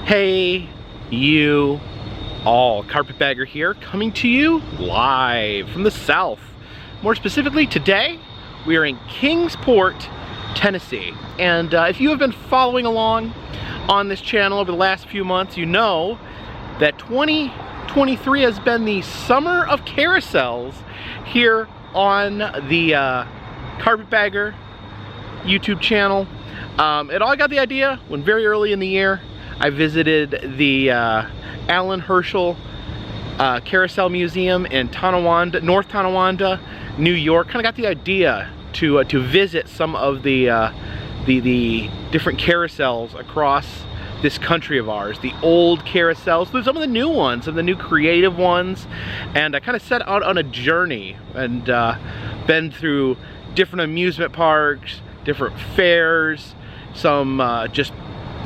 Hey, you all. Carpetbagger here, coming to you live from the South. More specifically, today we are in Kingsport, Tennessee. And if you have been following along on this channel over the last few months, you know that 2023 has been the summer of carousels here on the Carpetbagger YouTube channel. It all got the idea when very early in the year I visited the Allen Herschel Carousel Museum in Tonawanda, North Tonawanda, New York. Kind of got the idea to visit some of the different carousels across this country of ours. The old carousels, some of the new ones, some of the new creative ones. And I kind of set out on a journey and been through different amusement parks, different fairs, some just,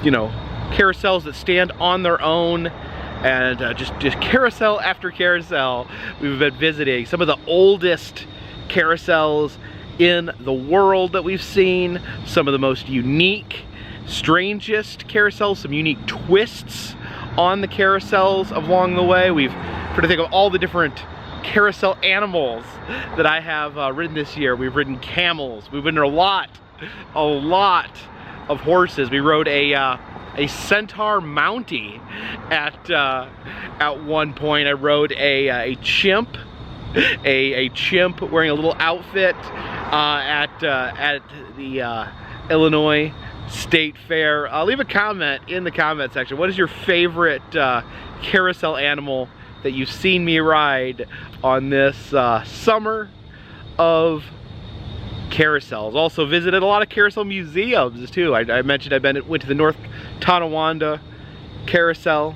you know, carousels that stand on their own, and just carousel after carousel. We've been visiting some of the oldest carousels in the world that we've seen, some of the most unique, strangest carousels, some unique twists on the carousels along the way. We've tried to think of all the different carousel animals that I have ridden this year. We've ridden camels, we've ridden a lot of horses. We rode a centaur mountie at one point. I rode a chimp, a chimp wearing a little outfit at the Illinois State Fair. Leave a comment in the comment section. What is your favorite carousel animal that you've seen me ride on this summer of carousels? Also visited a lot of carousel museums too. I mentioned I went to the North Tonawanda Carousel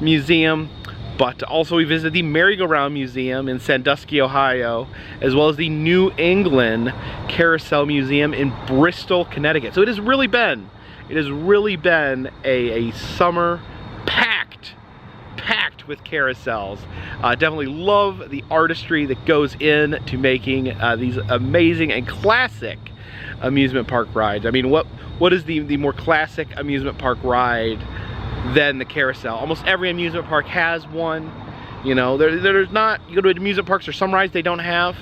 Museum, but also we visited the Merry-Go-Round Museum in Sandusky, Ohio, as well as the New England Carousel Museum in Bristol, Connecticut. So it has really been a summer packed with carousels. Definitely love the artistry that goes into making these amazing and classic amusement park rides. I mean, what is the more classic amusement park ride than the carousel? Almost every amusement park has one. You know, there's not, you go to amusement parks, there's some rides they don't have,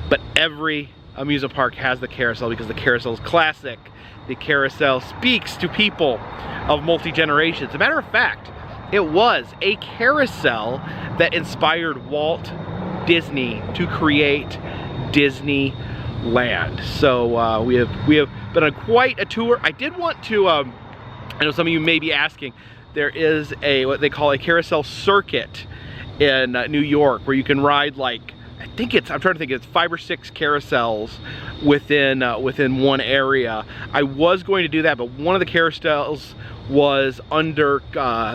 but every amusement park has the carousel because the carousel is classic. The carousel speaks to people of multi-generations. As a matter of fact, it was a carousel that inspired Walt Disney to create Disneyland. So we have been on quite a tour. I did want to, I know some of you may be asking, there is what they call a carousel circuit in New York where you can ride, like, I think it's, I'm trying to think, it's 5 or 6 carousels within one area. I was going to do that, but one of the carousels was under,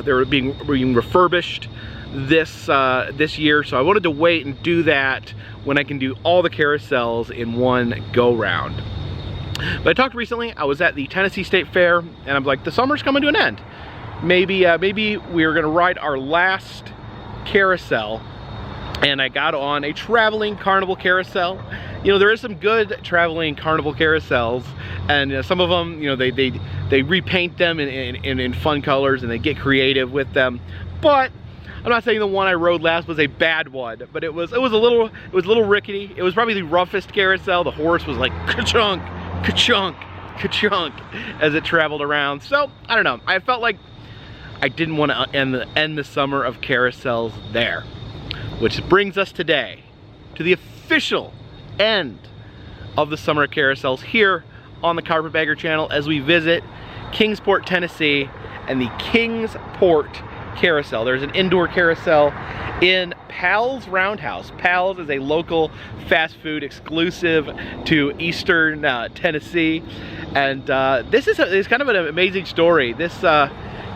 they were being refurbished this year, so I wanted to wait and do that when I can do all the carousels in one go round. But I talked recently, I was at the Tennessee State Fair, and I'm like, the summer's coming to an end. Maybe we're gonna ride our last carousel, and I got on a traveling carnival carousel. You know, there is some good traveling carnival carousels, and some of them, you know, they repaint them in fun colors and they get creative with them. But I'm not saying the one I rode last was a bad one, but it was a little rickety. It was probably the roughest carousel. The horse was like ka-chunk, ka-chunk, ka-chunk as it traveled around. So I don't know. I felt like I didn't want to end the summer of carousels there, which brings us today to the official end of the summer of carousels here on the Carpetbagger channel as we visit Kingsport, Tennessee and the Kingsport Carousel. There's an indoor carousel in Pal's Roundhouse. Pal's is a local fast food exclusive to Eastern Tennessee, and this is kind of an amazing story. This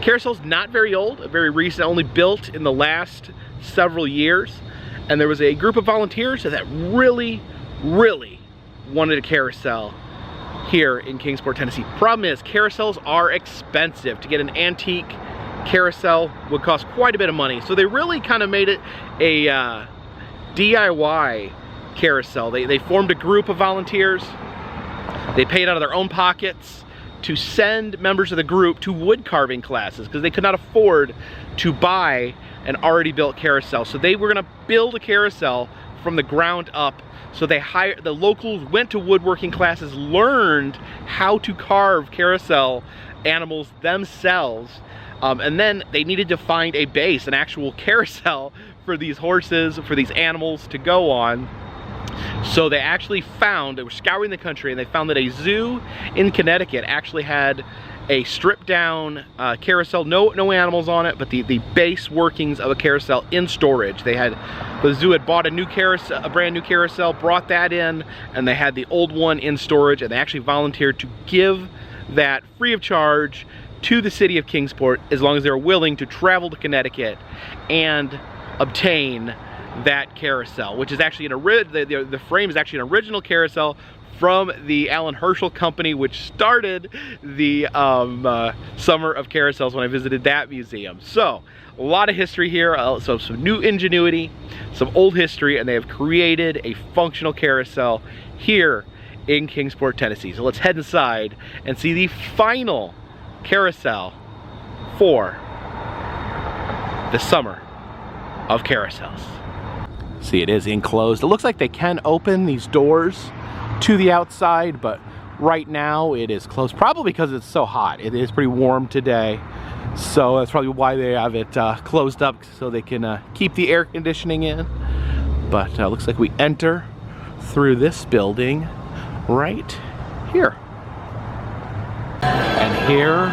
carousel's not very old, very recent, only built in the last several years, and there was a group of volunteers that really wanted a carousel here in Kingsport, Tennessee. Problem is, carousels are expensive. To get an antique carousel would cost quite a bit of money, so they really kind of made it a DIY carousel. They formed a group of volunteers. They paid out of their own pockets to send members of the group to wood carving classes because they could not afford to buy an already built carousel. So they were gonna build a carousel from the ground up. So they hired, the locals went to woodworking classes, learned how to carve carousel animals themselves, and then they needed to find a base, an actual carousel for these horses, for these animals to go on. So they actually found, they were scouring the country, and they found that a zoo in Connecticut actually had a stripped down carousel, no animals on it, but the base workings of a carousel in storage. The zoo had bought a new carousel, a brand new carousel, brought that in, and they had the old one in storage, and they actually volunteered to give that free of charge to the city of Kingsport as long as they were willing to travel to Connecticut and obtain that carousel, which is actually the frame is actually an original carousel from the Alan Herschel Company, which started the Summer of Carousels when I visited that museum. So a lot of history here, so some new ingenuity, some old history, and they have created a functional carousel here in Kingsport, Tennessee. So let's head inside and see the final carousel for the Summer of Carousels. See, it is enclosed. It looks like they can open these doors to the outside, but right now it is closed, probably because it's so hot. It is pretty warm today, so that's probably why they have it closed up, so they can keep the air conditioning in. But looks like we enter through this building right here. And here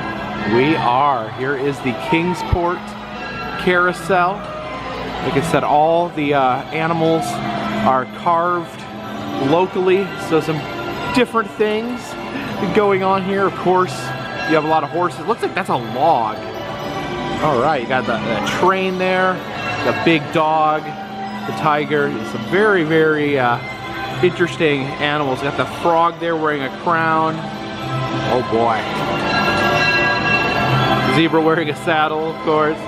we are. Here is the Kingsport Carousel. Like I said, all the animals are carved locally, so some different things going on here. Of course, you have a lot of horses. Looks like that's a log. All right, you got the train there, the big dog, the tiger. Some very, very interesting animals. Got the frog there wearing a crown. Oh boy. Zebra wearing a saddle, of course.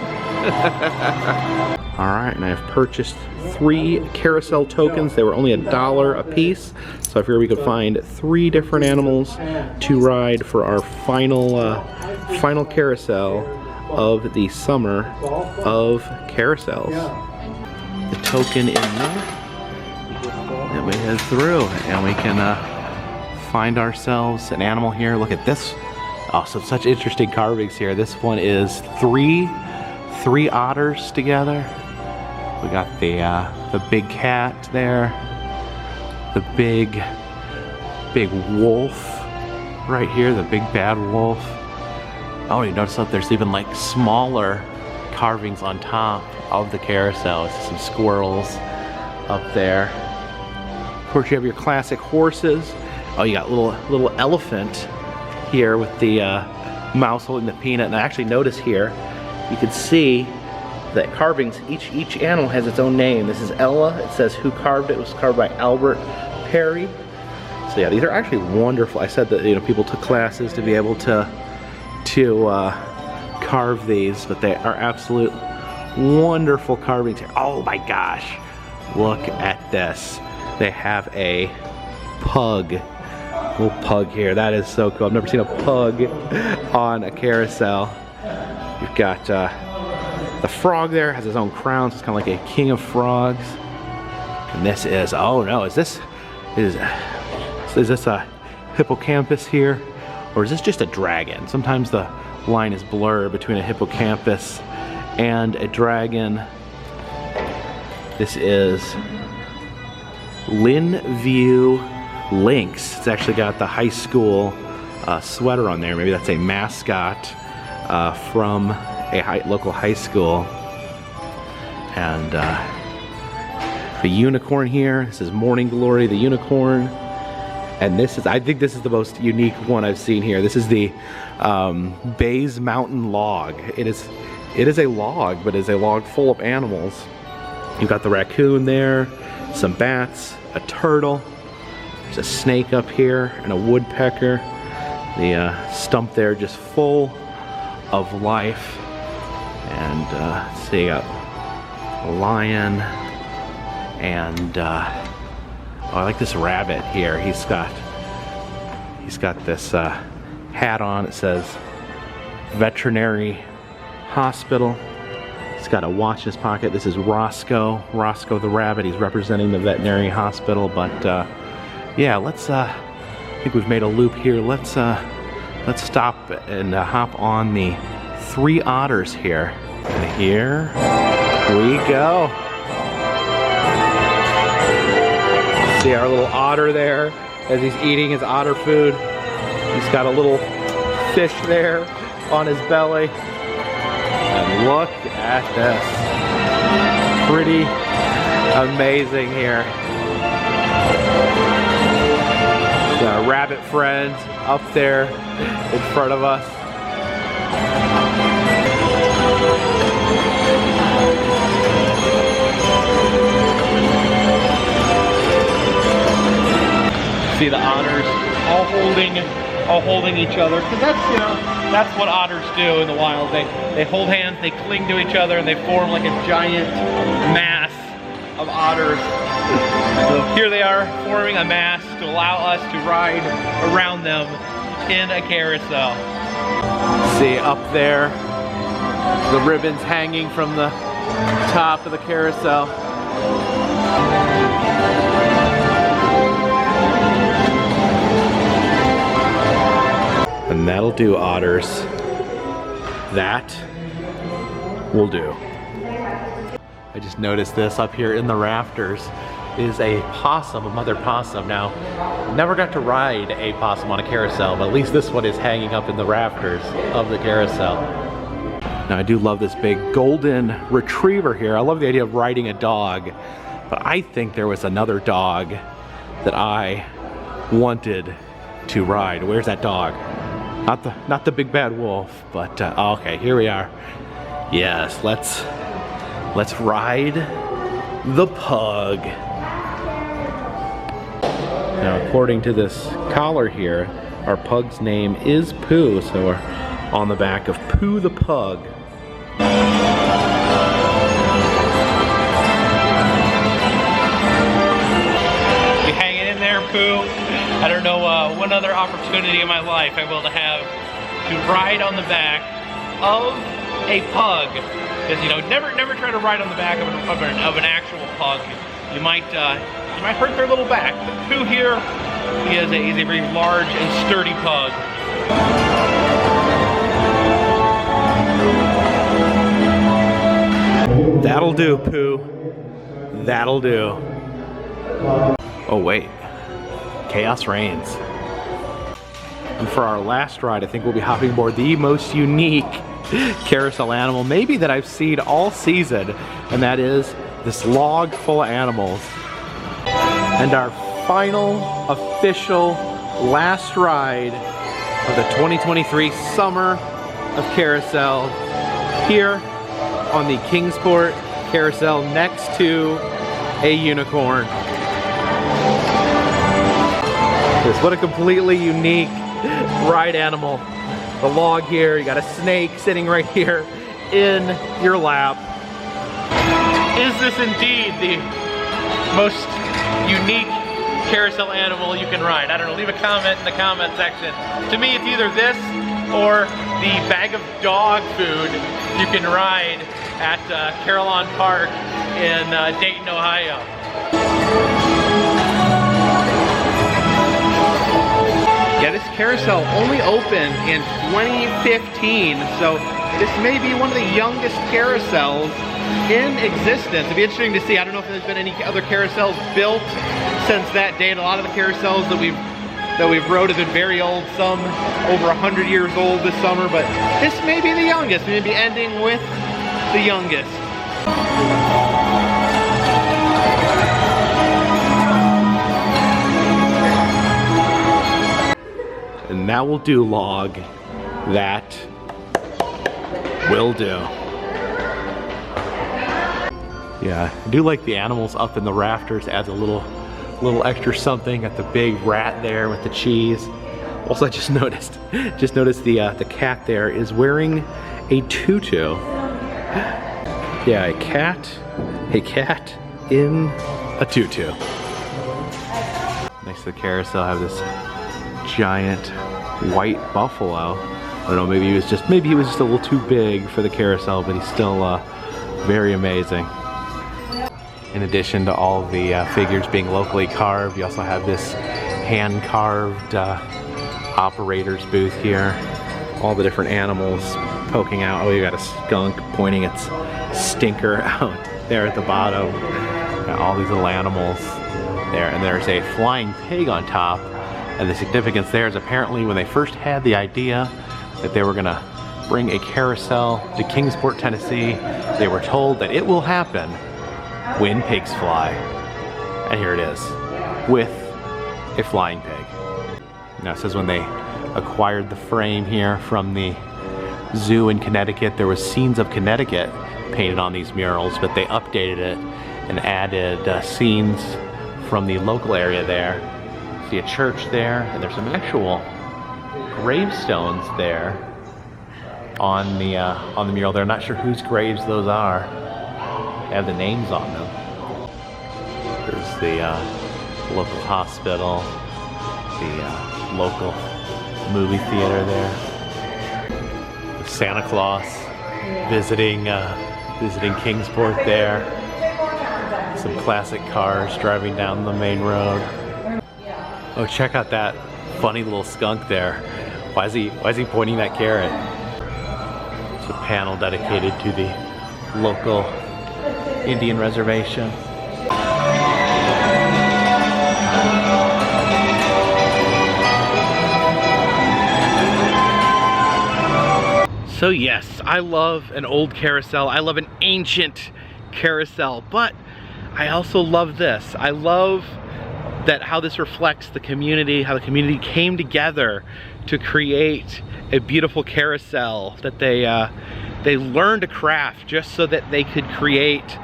All right, and I've purchased 3 carousel tokens. They were only $1 a piece, so I figured we could find 3 different animals to ride for our final carousel of the Summer of Carousels. The token in there, and we head through, and we can find ourselves an animal here. Look at this. Oh, so such interesting carvings here. This one is three otters together. We got the big cat there, the big wolf right here, the big bad wolf. Oh, you notice that there's even like smaller carvings on top of the carousel. It's some squirrels up there. Of course, you have your classic horses. Oh, you got little elephant here with the mouse holding the peanut. And I actually notice here, you can see that carvings, each animal has its own name. This is Ella. It says who carved it. It was carved by Albert Perry. So yeah, these are actually wonderful. I said that, you know, people took classes to be able to carve these, but they are absolute wonderful carvings here. Oh my gosh, look at this. They have a little pug here. That is so cool. I've never seen a pug on a carousel. You've got the frog there, has his own crown, so it's kind of like a king of frogs. And this is, oh no, is this a hippocampus here? Or is this just a dragon? Sometimes the line is blurred between a hippocampus and a dragon. This is Linview Lynx. It's actually got the high school sweater on there. Maybe that's a mascot from a local high school. And the unicorn here. This is Morning Glory, the unicorn. And this is, I think this is the most unique one I've seen here. This is the Bays Mountain log. It is a log, but it's a log full of animals. You've got the raccoon there, some bats, a turtle. There's a snake up here and a woodpecker. The stump there just full of life. And let's see, you got a lion and oh, I like this rabbit here. He's got this hat on. It says veterinary hospital. He's got a watch in his pocket. This is Roscoe the rabbit. He's representing the veterinary hospital. But yeah, let's I think we've made a loop here. Let's stop and hop on the 3 otters here. And here we go. See our little otter there as he's eating his otter food. He's got a little fish there on his belly. And look at this. Pretty amazing here. Got our rabbit friends up there in front of us. See the otters all holding each other, because that's, you know, that's what otters do in the wild. They hold hands, they cling to each other, and they form like a giant mass of otters. So here they are forming a mass to allow us to ride around them in a carousel. See up there, the ribbons hanging from the top of the carousel. And that'll do, otters. That will do. I just noticed this up here in the rafters is a possum, a mother possum. Now, never got to ride a possum on a carousel, but at least this one is hanging up in the rafters of the carousel. Now, I do love this big golden retriever here. I love the idea of riding a dog, but I think there was another dog that I wanted to ride. Where's that dog? Not the big bad wolf, but okay, here we are. Yes, let's ride the pug. Now, according to this collar here, our pug's name is Pooh, so we're on the back of Pooh the pug. You hanging in there, Pooh? I don't know what other opportunity in my life I will have to ride on the back of a pug. Because, you know, never try to ride on the back of an actual pug. You might hurt their little back. But Pooh here, he's a very large and sturdy pug. That'll do, Pooh. That'll do. Oh wait. Chaos reigns. And for our last ride, I think we'll be hopping aboard the most unique carousel animal maybe that I've seen all season, and that is this log full of animals. And our final official last ride of the 2023 summer of carousel here on the Kingsport carousel next to a unicorn. What a completely unique ride animal. The log here, you got a snake sitting right here in your lap. Is this indeed the most unique carousel animal you can ride? I don't know, leave a comment in the comment section. To me, it's either this or the bag of dog food you can ride at Carillon Park in Dayton, Ohio. Yeah, this carousel only opened in 2015, so this may be one of the youngest carousels in existence. It'd be interesting to see. I don't know if there's been any other carousels built since that date. A lot of the carousels that we've rode have been very old, some over 100 years old this summer, but this may be the youngest. We may be ending with the youngest. And that will do, log. That will do. Yeah, I do like the animals up in the rafters. Adds a little extra something. Got the big rat there with the cheese. Also, I just noticed the cat there is wearing a tutu. Yeah, a cat in a tutu. Next to the carousel, I have this giant white buffalo. I don't know, maybe he was just a little too big for the carousel, but he's still very amazing. In addition to all the figures being locally carved, you also have this hand-carved operator's booth here. All the different animals poking out. Oh, you got a skunk pointing its stinker out there at the bottom. Got all these little animals there, and there's a flying pig on top. And the significance there is apparently when they first had the idea that they were gonna bring a carousel to Kingsport, Tennessee, they were told that it will happen when pigs fly. And here it is, with a flying pig. Now it says when they acquired the frame here from the zoo in Connecticut, there was scenes of Connecticut painted on these murals, but they updated it and added scenes from the local area there. See a church there, and there's some actual gravestones there on the mural there. I'm not sure whose graves those are. They have the names on them. There's the local hospital, the local movie theater there. Santa Claus visiting Kingsport there. Some classic cars driving down the main road. Oh, check out that funny little skunk there. Why is he pointing that carrot? It's a panel dedicated to the local Indian reservation. So yes, I love an old carousel. I love an ancient carousel, but I also love this. I love that how this reflects the community, how the community came together to create a beautiful carousel that they learned to craft just so that they could create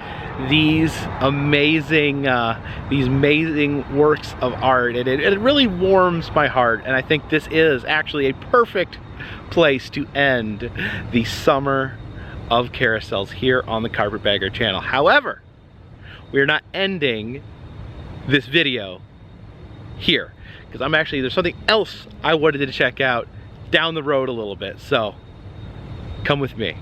these amazing works of art. And it really warms my heart, and I think this is actually a perfect place to end the summer of carousels here on the Carpetbagger channel. However, we are not ending this video here, because there's something else I wanted to check out down the road a little bit, so come with me.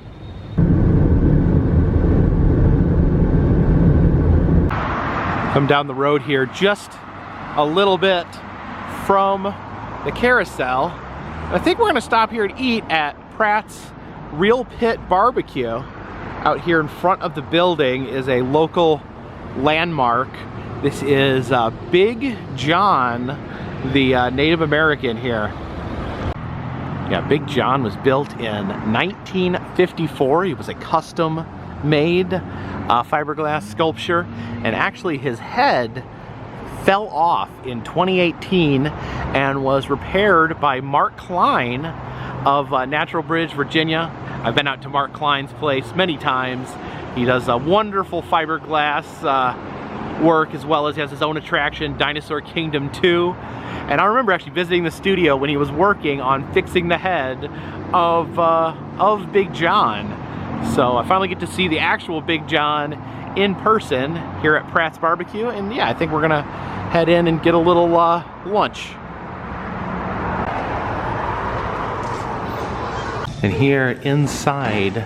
Come down the road here just a little bit from the carousel. I think we're gonna stop here and eat at Pratt's Real Pit Barbecue. Out here in front of the building is a local landmark. This is Big John, the Native American here. Yeah, Big John was built in 1954. He was a custom-made fiberglass sculpture, and actually his head fell off in 2018 and was repaired by Mark Klein of Natural Bridge, Virginia. I've been out to Mark Klein's place many times. He does a wonderful fiberglass work, as well as he has his own attraction, Dinosaur Kingdom 2. And I remember actually visiting the studio when he was working on fixing the head of Big John. So I finally get to see the actual Big John in person here at Pratt's Barbecue, and yeah, I think we're gonna head in and get a little lunch. And here inside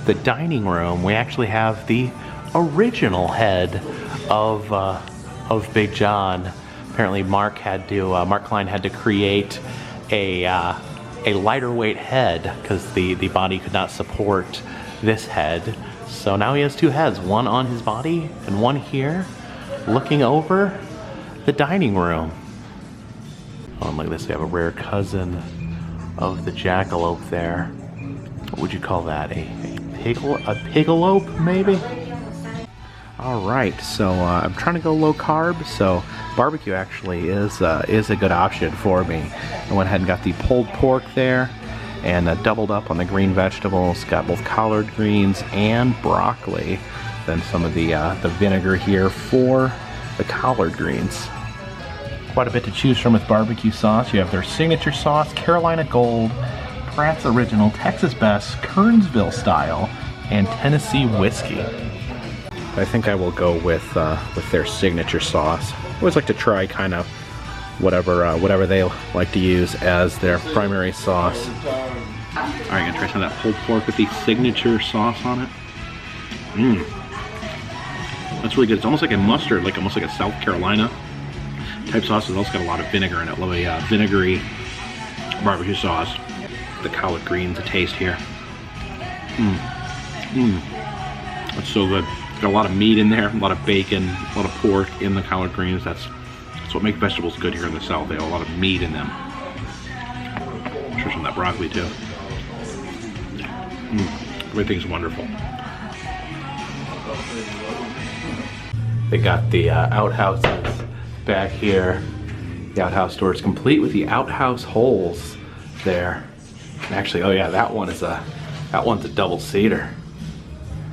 the dining room, we actually have the original head of Big John. Apparently Mark Klein had to create a lighter weight head because the body could not support this head. So now he has two heads, one on his body and one here, looking over the dining room. Oh, and look at this, we have a rare cousin of the jackalope there. What would you call that? A pigalope, maybe? All right, so I'm trying to go low carb, so barbecue actually is a good option for me. I went ahead and got the pulled pork there, and doubled up on the green vegetables. Got both collard greens and broccoli. Then some of the vinegar here for the collard greens. Quite a bit to choose from with barbecue sauce. You have their signature sauce, Carolina Gold, Pratt's Original, Texas Best, Kernsville Style, and Tennessee Whiskey. I think I will go with their signature sauce. I always like to try kind of whatever they like to use as their primary sauce. Alright, gonna try some of that pulled pork with the signature sauce on it. Mmm. That's really good. It's almost like a mustard, like almost like a South Carolina type sauce. It's also got a lot of vinegar in it. Love a vinegary barbecue sauce. The collard greens, the taste here. Mmm. Mmm. That's so good. It's got a lot of meat in there, a lot of bacon, a lot of pork in the collard greens. That's what makes vegetables good here in the South. They have a lot of meat in them. I'm sure some of that broccoli too. Everything's wonderful. They got the outhouses back here. The outhouse door is complete with the outhouse holes there. And actually, oh yeah, that one's a double-seater.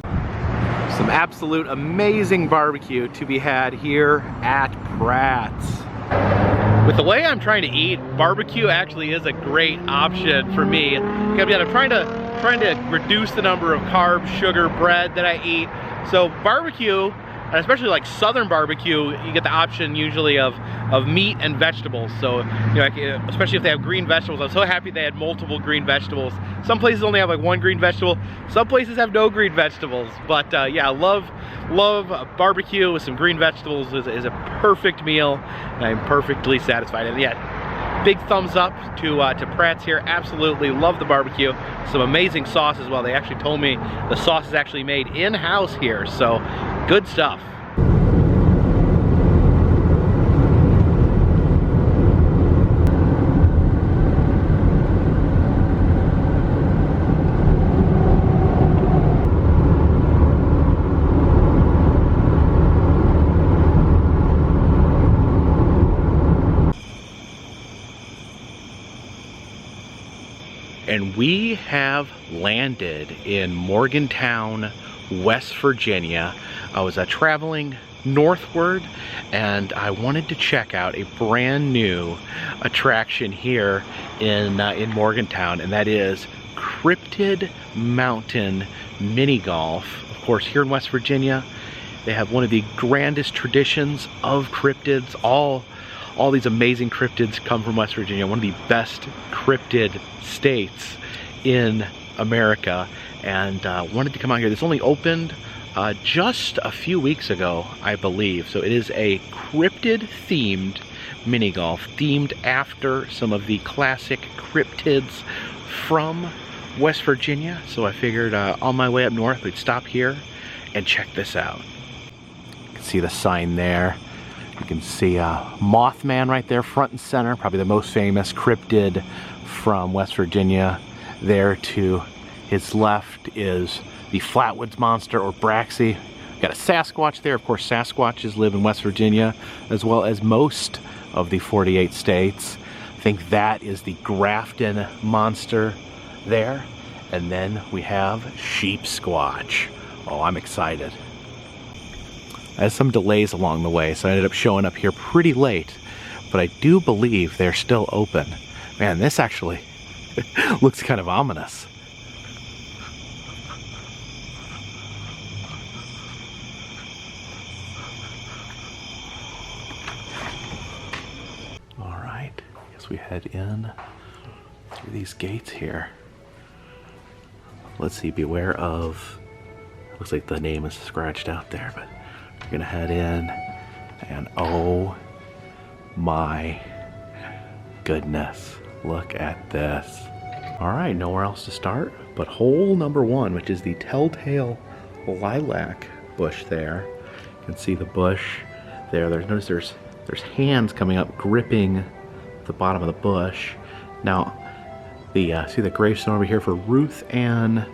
Some absolute amazing barbecue to be had here at Pratt's. With the way I'm trying to eat, barbecue actually is a great option for me. Again, I'm trying to reduce the number of carbs, sugar, bread that I eat. So barbecue, and especially like southern barbecue, you get the option usually of meat and vegetables. So, you know, especially if they have green vegetables. I'm so happy they had multiple green vegetables. Some places only have like one green vegetable. Some places have no green vegetables. But yeah, love barbecue with some green vegetables is a perfect meal, and I'm perfectly satisfied. And yeah, big thumbs up to Pratt's here. Absolutely love the barbecue. Some amazing sauce as well. They actually told me the sauce is actually made in-house here, so good stuff. And we have landed in Morgantown, West Virginia. I was traveling northward, and I wanted to check out a brand new attraction here in Morgantown, and that is Cryptid Mountain Mini Golf. Of course, here in West Virginia, they have one of the grandest traditions of cryptids. All these amazing cryptids come from West Virginia, one of the best cryptid states in America, and wanted to come out here. This only opened just a few weeks ago, I believe. So it is a cryptid themed mini golf, themed after some of the classic cryptids from West Virginia. So I figured on my way up north, we'd stop here and check this out. You can see the sign there. You can see Mothman right there, front and center, probably the most famous cryptid from West Virginia. There to his left is the Flatwoods Monster, or Braxy. Got a Sasquatch there. Of course, Sasquatches live in West Virginia, as well as most of the 48 states. I think that is the Grafton Monster there. And then we have Sheep Squatch. Oh, I'm excited. I had some delays along the way, so I ended up showing up here pretty late, but I do believe they're still open. Man, this actually looks kind of ominous. All right, guess we head in through these gates here. Let's see, beware of, looks like the name is scratched out there, but we're gonna head in, and oh my goodness, look at this. All right, nowhere else to start but hole number one, which is the telltale lilac bush there. You can see the bush there. Notice there's hands coming up gripping the bottom of the bush. Now, see the gravestone over here for Ruth Ann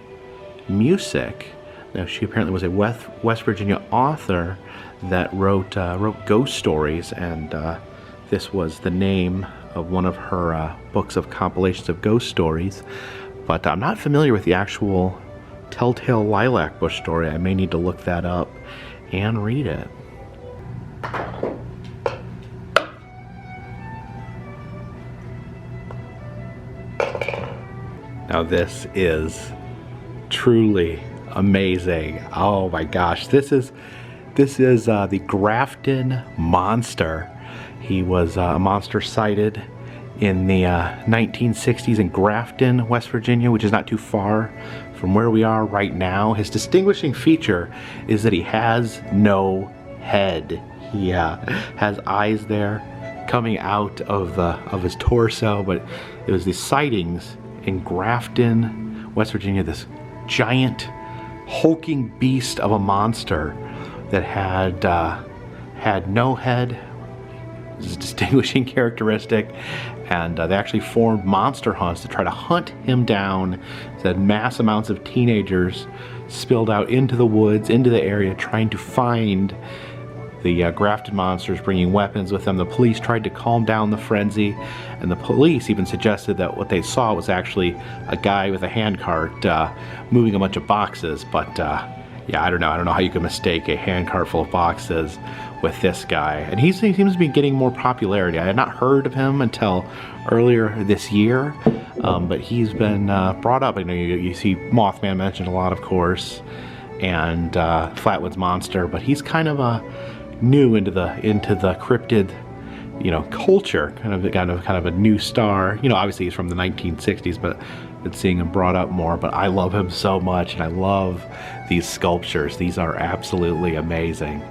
Musick. Now, she apparently was a West Virginia author that wrote ghost stories, and this was the name of one of her books of compilations of ghost stories. But I'm not familiar with the actual telltale lilac bush story. I may need to look that up and read it. Now this is truly amazing. Oh my gosh, this is the Grafton Monster. He was a monster sighted in the 1960s in Grafton, West Virginia, which is not too far from where we are right now. His distinguishing feature is that he has no head. He has eyes there coming out of his torso, but it was these sightings in Grafton, West Virginia, this giant hulking beast of a monster that had no head. This is a distinguishing characteristic, and they actually formed monster hunts to try to hunt him down. So that mass amounts of teenagers spilled out into the woods, into the area, trying to find the grafted monsters, bringing weapons with them. The police tried to calm down the frenzy, and the police even suggested that what they saw was actually a guy with a handcart moving a bunch of boxes. But yeah, I don't know how you could mistake a handcart full of boxes with this guy. And he seems to be getting more popularity. I had not heard of him until earlier this year, but he's been brought up. I know you see Mothman mentioned a lot, of course, and Flatwoods Monster, but he's kind of new into the cryptid, you know, culture. Kind of a new star. You know, obviously he's from the 1960s, but been seeing him brought up more. But I love him so much, and I love these sculptures. These are absolutely amazing.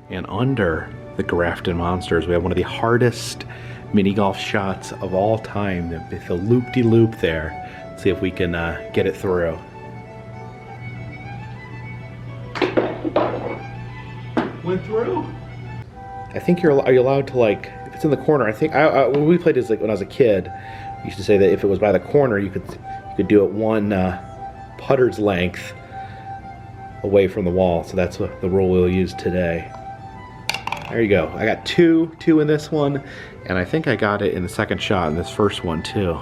And under the Grafton monsters, we have one of the hardest mini golf shots of all time. The loop-de-loop there. Let's see if we can get it through. Went through. I think are you allowed to, like, if it's in the corner. I think when we played this, like when I was a kid, we used to say that if it was by the corner, you could do it one putter's length away from the wall. So that's what the rule we'll use today. There you go. I got two in this one, and I think I got it in the second shot in this first one too.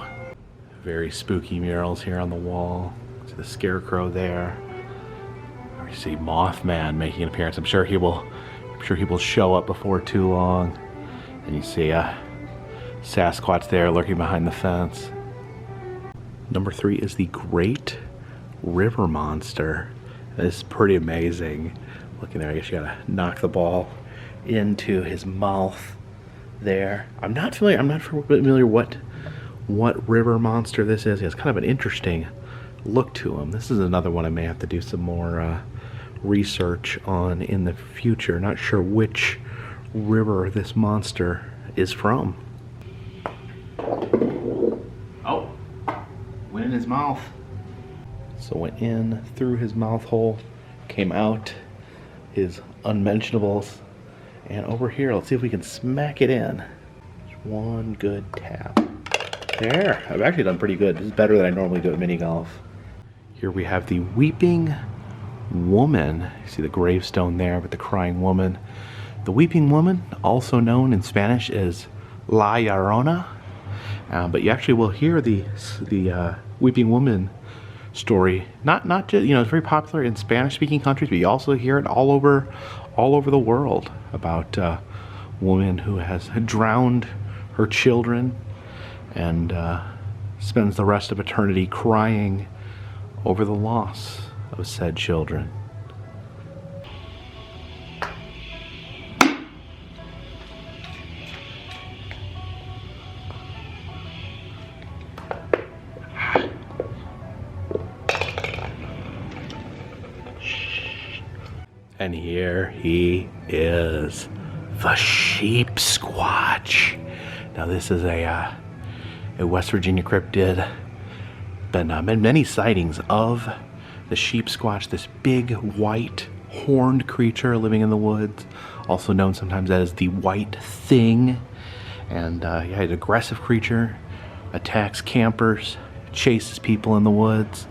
Very spooky murals here on the wall. See the scarecrow there. We see Mothman making an appearance. I'm sure he will show up before too long. And you see Sasquatch there lurking behind the fence. Number 3 is the Great River Monster. This is pretty amazing. Looking there, I guess you gotta knock the ball into his mouth there. I'm not familiar what river monster this is. He has kind of an interesting look to him. This is another one I may have to do some more research on in the future. Not sure which river this monster is from. Oh, went in his mouth. So went in through his mouth hole, came out his unmentionables, and over here, let's see if we can smack it in. Just one good tap. There, I've actually done pretty good. This is better than I normally do at mini golf. Here we have the Weeping Woman. You see the gravestone there with the crying woman. The Weeping Woman, also known in Spanish as La Llorona, but you actually will hear the Weeping Woman story. Not just, you know, it's very popular in Spanish-speaking countries, but you also hear it all over the world about a woman who has drowned her children and spends the rest of eternity crying over the loss of said children. And here he is, the Sheep Squatch. Now this is a West Virginia cryptid. Been many sightings of the Sheep Squatch, this big white horned creature living in the woods, also known sometimes as the White Thing. And yeah, he's an aggressive creature, attacks campers, chases people in the woods,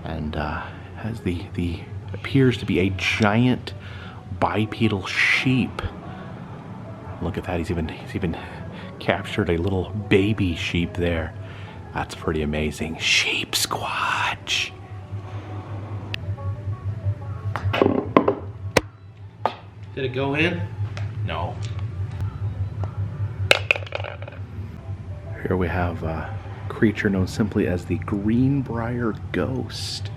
and has the appears to be a giant bipedal sheep. Look at that, he's even captured a little baby sheep there. That's pretty amazing. Sheep Squatch. Did it go in? No. Here we have a creature known simply as the Greenbrier Ghost.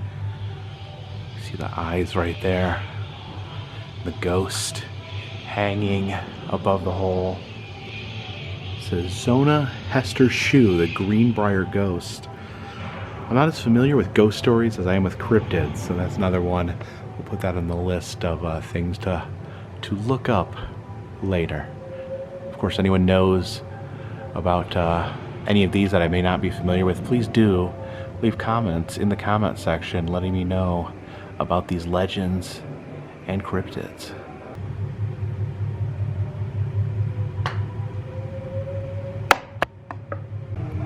See the eyes right there. The ghost hanging above the hole. It says Zona Hester Shoe, the Greenbrier Ghost. I'm not as familiar with ghost stories as I am with cryptids, so that's another one. We'll put that on the list of things to look up later. Of course, anyone knows about any of these that I may not be familiar with, please do leave comments in the comment section letting me know about these legends and cryptids.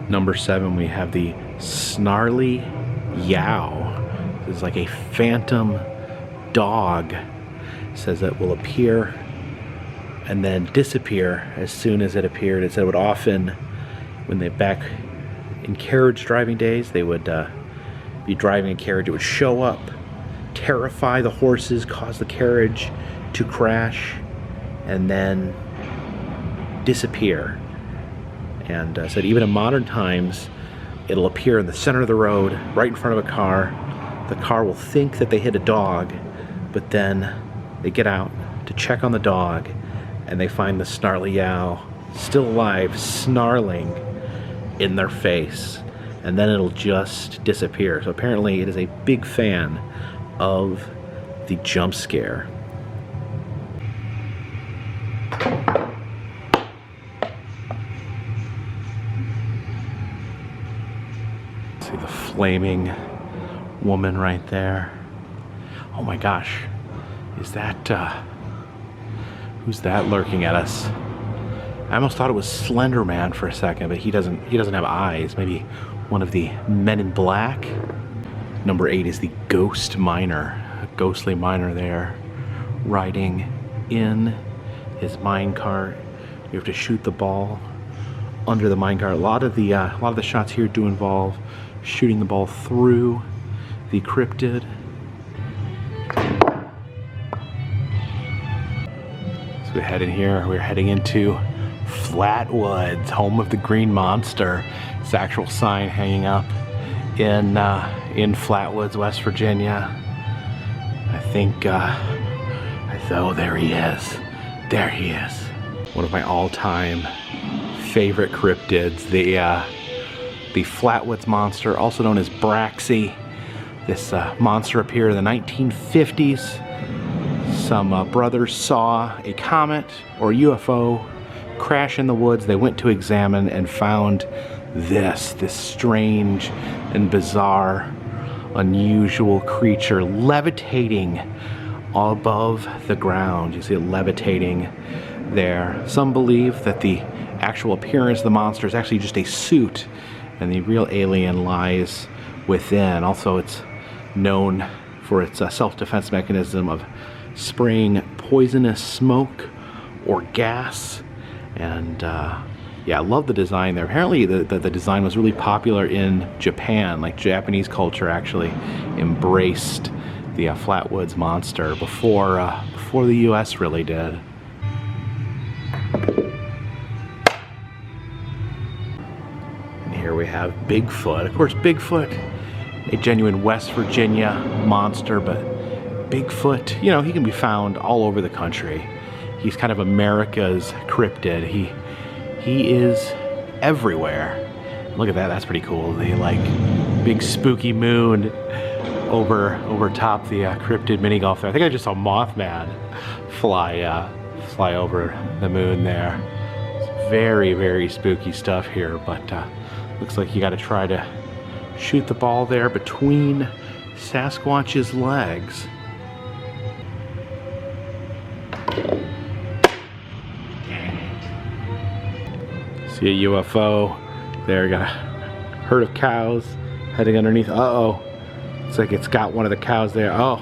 Number 7, we have the Snarly Yow. This is like a phantom dog. It says it will appear and then disappear as soon as it appeared. It said it would often, when they back in carriage driving days, they would be driving a carriage. It would show up, terrify the horses, cause the carriage to crash, and then disappear. And said even in modern times, it'll appear in the center of the road, right in front of a car. The car will think that they hit a dog, but then they get out to check on the dog, and they find the Snarly Yow still alive, snarling in their face, and then it'll just disappear. So apparently it is a big fan of the jump scare. See the flaming woman right there. Oh my gosh, is that who's that lurking at us? I almost thought it was Slender Man for a second, but he doesn't have eyes. Maybe one of the Men in Black. Number 8 is the Ghost Miner, a ghostly miner there, riding in his minecart. You have to shoot the ball under the minecart. A lot of the shots here do involve shooting the ball through the cryptid. So we head in here. We're heading into Flatwoods, home of the Green Monster. It's the actual sign hanging up in Flatwoods, West Virginia. I think, oh, there he is. There he is. One of my all-time favorite cryptids, the Flatwoods Monster, also known as Braxy. This monster appeared in the 1950s. Some brothers saw a comet or UFO crash in the woods. They went to examine and found this strange and bizarre, unusual creature levitating above the ground. You see it levitating there. Some believe that the actual appearance of the monster is actually just a suit, and the real alien lies within. Also, it's known for its self-defense mechanism of spraying poisonous smoke or gas. And yeah, I love the design there. Apparently the design was really popular in Japan. Like, Japanese culture actually embraced the Flatwoods Monster before the US really did. And here we have Bigfoot. Of course, Bigfoot, a genuine West Virginia monster, but Bigfoot, you know, he can be found all over the country. He's kind of America's cryptid. He is everywhere. Look at that, that's pretty cool. The like big spooky moon over top the cryptid mini golf there. I think I just saw Mothman fly over the moon there. It's very, very spooky stuff here, but looks like you gotta try to shoot the ball there between Sasquatch's legs. See a UFO there, got a herd of cows heading underneath. Uh-oh, looks like it's got one of the cows there. Oh,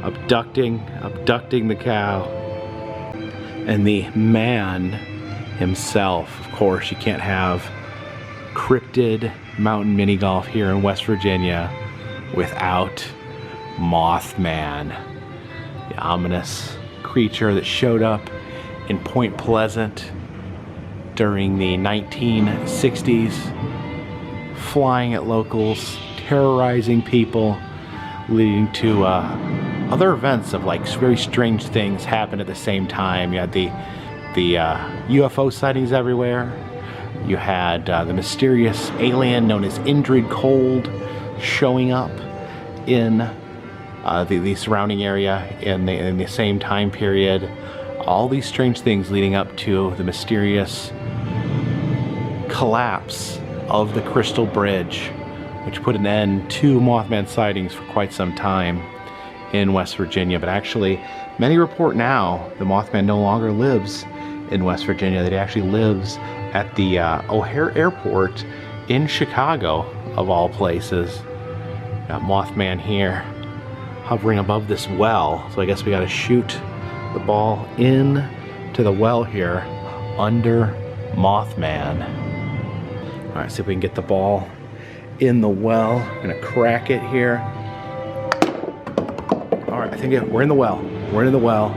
abducting the cow. And the man himself, of course, you can't have cryptid mountain mini golf here in West Virginia without Mothman, the ominous creature that showed up in Point Pleasant during the 1960s, flying at locals, terrorizing people, leading to other events of like very strange things happen at the same time. You had the UFO sightings everywhere. You had the mysterious alien known as Indrid Cold showing up in the surrounding area in the same time period. All these strange things leading up to the mysterious collapse of the Crystal Bridge, which put an end to Mothman sightings for quite some time in West Virginia. But actually, many report now the Mothman no longer lives in West Virginia, that he actually lives at the O'Hare Airport in Chicago, of all places. Got Mothman here hovering above this well, so I guess we gotta shoot the ball in to the well here under Mothman. All right, see if we can get the ball in the well. I'm gonna crack it here. All right, I think we're in the well. We're in the well.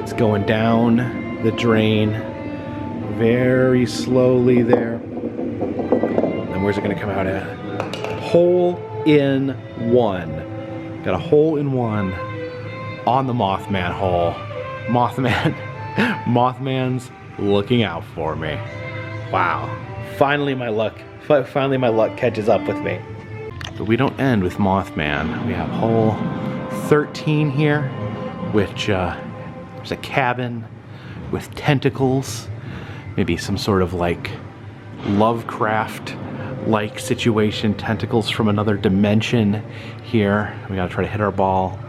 It's going down the drain very slowly there. And where's it gonna come out at? Hole in one. Got a hole in one on the Mothman hole. Mothman's looking out for me. Wow. Finally my luck catches up with me. But we don't end with Mothman. We have hole 13 here, which there's a cabin with tentacles, maybe some sort of like Lovecraft-like situation, tentacles from another dimension here. We gotta try to hit our ball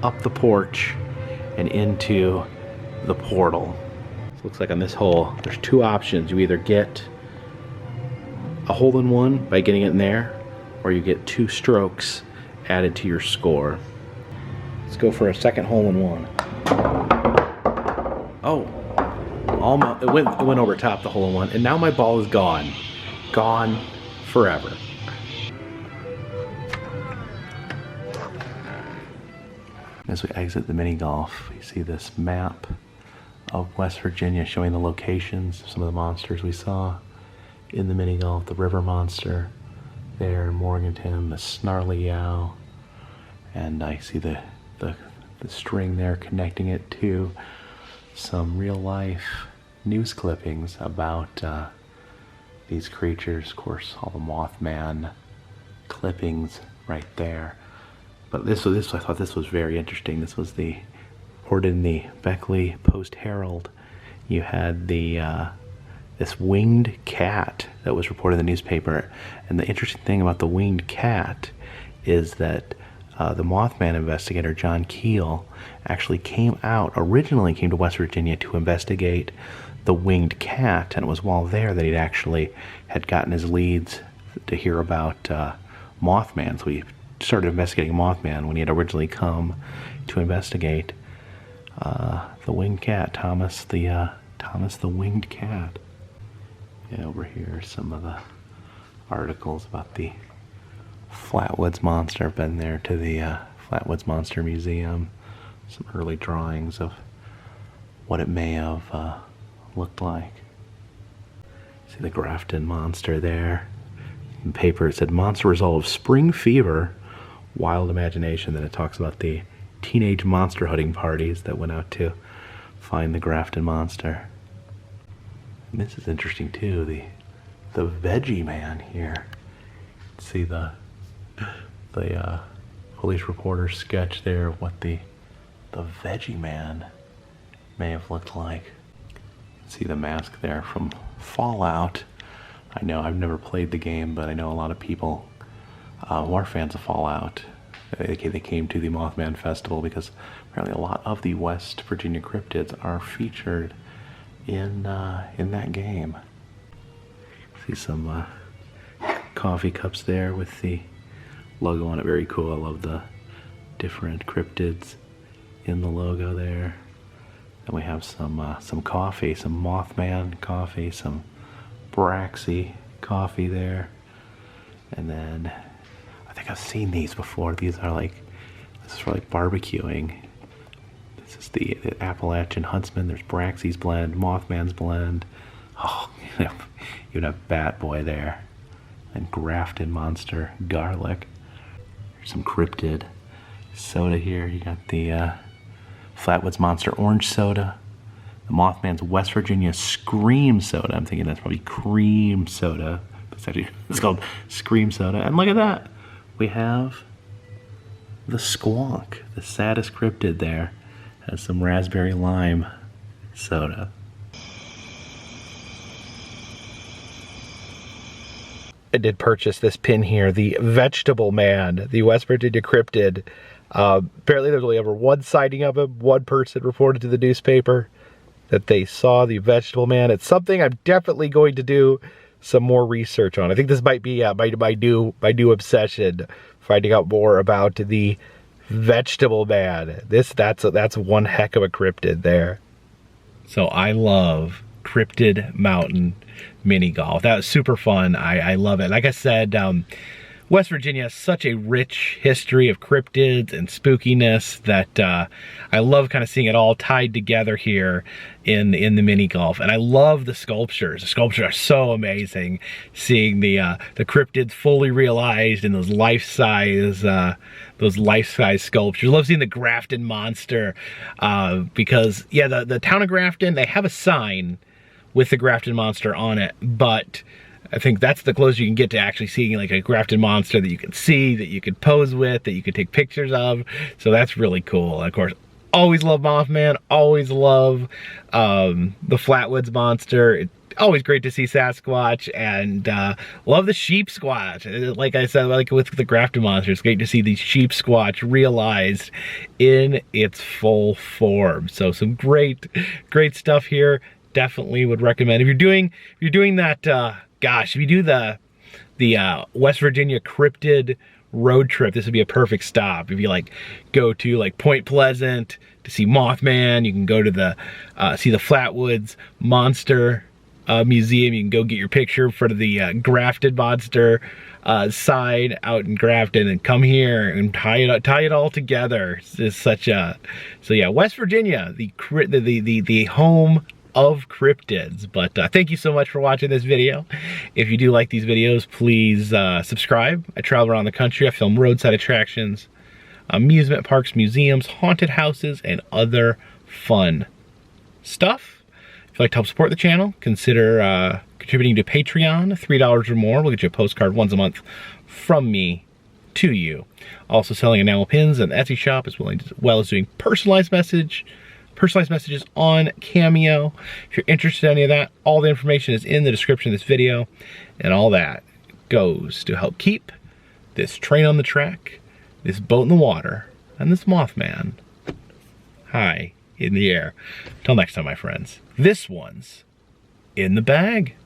up the porch and into the portal. So it looks like on this hole, there's two options. You either get a hole in one by getting it in there, or you get 2 strokes added to your score. Let's go for a second hole in one. Oh, almost, it went over top the hole in one, and now my ball is gone. Gone forever. As we exit the mini golf, you see this map of West Virginia showing the locations of some of the monsters we saw in the mini golf. The river monster there in Morganton, the snarly yow, and I see the string there connecting it to some real life news clippings about these creatures. Of course, all the Mothman clippings right there. But this I thought this was very interesting. This was reported in the Beckley Post-Herald. You had this winged cat that was reported in the newspaper. And the interesting thing about the winged cat is that the Mothman investigator, John Keel, actually originally came to West Virginia to investigate the winged cat, and it was while there that he had gotten his leads to hear about Mothman. So he started investigating Mothman when he had originally come to investigate the winged cat, Thomas the winged cat. Yeah, over here are some of the articles about the Flatwoods Monster. I've been there to the Flatwoods Monster Museum. Some early drawings of what it may have looked like. See the Grafton Monster there. In the paper it said monster result of spring fever, wild imagination. Then it talks about the teenage monster hunting parties that went out to find the Grafton Monster. And this is interesting too, the Veggie Man here. See the police reporter sketch there of what the Veggie Man may have looked like. See the mask there from Fallout. I know I've never played the game, but I know a lot of people who are fans of Fallout. They came to the Mothman Festival because apparently a lot of the West Virginia cryptids are featured in that game. See some coffee cups there with the logo on it. Very cool. I love the different cryptids in the logo there. And we have some coffee, some Mothman coffee, some Braxy coffee there. And then I think I've seen these before. This is for like barbecuing. This is the Appalachian Huntsman. There's Braxy's blend, Mothman's blend. Oh, even a Bat Boy there. And Grafton Monster garlic. There's some Cryptid soda here. You got the Flatwoods Monster Orange Soda. The Mothman's West Virginia Scream Soda. I'm thinking that's probably cream soda. It's called Scream Soda. And look at that. We have the Squonk, the saddest cryptid there. Has some raspberry lime soda. I did purchase this pin here, the Vegetable Man, the West Virginia cryptid. Apparently there's only ever one sighting of him. One person reported to the newspaper that they saw the Vegetable Man. It's something I'm definitely going to do some more research on. I think this might be my new obsession, finding out more about the Vegetable Man. That's one heck of a cryptid there. So I love Cryptid Mountain mini golf. That was super fun. I love it. Like I said, West Virginia has such a rich history of cryptids and spookiness that I love kind of seeing it all tied together here in the mini golf. And I love the sculptures. The sculptures are so amazing. Seeing the cryptids fully realized in those life-size sculptures. I love seeing the Grafton monster because yeah, the town of Grafton, they have a sign with the Grafton monster on it, but I think that's the closest you can get to actually seeing like a Grafton monster that you can see, that you could pose with, that you could take pictures of. So that's really cool. And of course, always love Mothman, always love the Flatwoods monster. It's always great to see Sasquatch, and love the sheep squatch. Like I said, like with the Grafton monster, it's great to see the sheep squatch realized in its full form. So some great stuff here. Definitely would recommend if you're doing that. Gosh, if you do the West Virginia cryptid road trip, this would be a perfect stop. If you like go to like Point Pleasant to see Mothman, you can go to the see the Flatwoods Monster Museum. You can go get your picture for the Grafted Monster side out in Grafton, and come here and tie it all together. It's such a so yeah, West Virginia, the home of cryptids. But thank you so much for watching this video. If you do like these videos, please subscribe. I travel around the country. I film roadside attractions, amusement parks, museums, haunted houses, and other fun stuff. If you'd like to help support the channel, consider contributing to Patreon. $3 or more will get you a postcard once a month from me to you. Also selling enamel pins in the Etsy shop, as well as doing personalized messages on Cameo. If you're interested in any of that, all the information is in the description of this video, and all that goes to help keep this train on the track, this boat in the water, and this Mothman high in the air. Till next time, my friends, this one's in the bag.